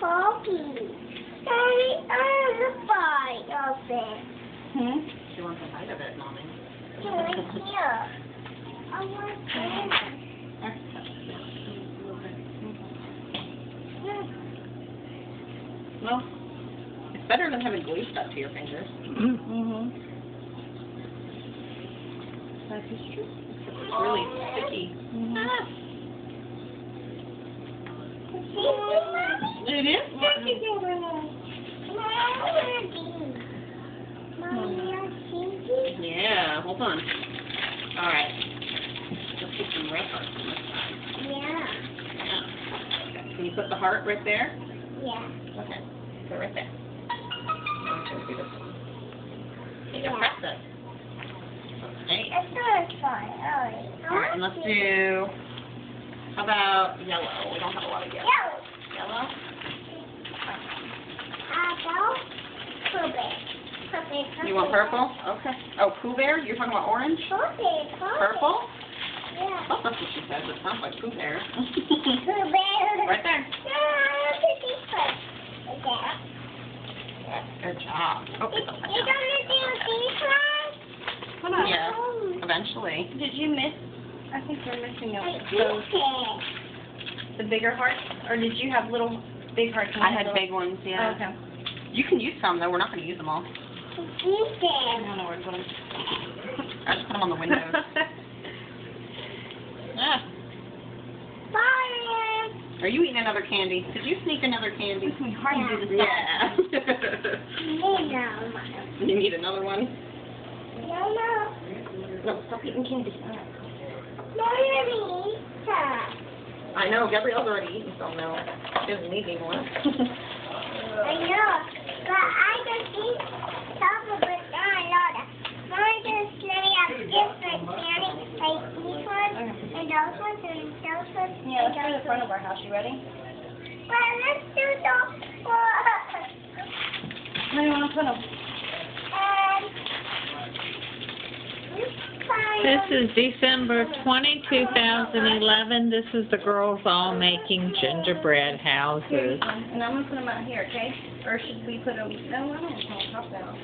coffee. Daddy, I want a bite of it. She wants a bite of it, Mommy. Right here. I want it. Well, it's better than having glue stuck to your fingers. That is true. It's really sticky. It is sticky. Yeah, hold on. All right. Let's get some red hearts on this side. Yeah. Yeah. Can you put the heart right there? Yeah. Okay. Put it right there. Okay, do this one. Okay, Yeah. press it. Okay. That's not fun. All right, and let's do. How about yellow? We don't have a lot of yellow. Yellow? You want purple? Okay. Oh, Pooh Bear? You're talking about orange? Purple? Yeah. Oh, that's what she says. It sounds like Pooh Bear. Pooh Bear. Right there. Yeah. Good job. Oh, You don't do these ones? Hold on. yeah. Eventually. Did you miss? I think you're missing I those, did. the bigger hearts, or did you have little big hearts? and I had little- big ones, yeah. Oh, okay. You can use some, though. We're not going to use them all. You I did. don't know where to put them. I just put them on the windows. Yeah. Bye. Are you eating another candy? Did you sneak another candy? It's hard to do this. Yeah. No. You need another one? No. No, stop eating candy. Mommy. I know, Gabrielle's already eaten some now. She doesn't need any more. I know, but I just eat chocolate, but not a lot. Mine just let me have different candy, like these ones, and those ones, and those ones, Yeah, and let's go to those the front ones. of our house. You ready? Well, let's do the Where do you want to put them? This is December 20, 2011. This is the girls all making gingerbread houses. And I'm going to put them out here, okay? Or should we put them... No, I don't want to top that off.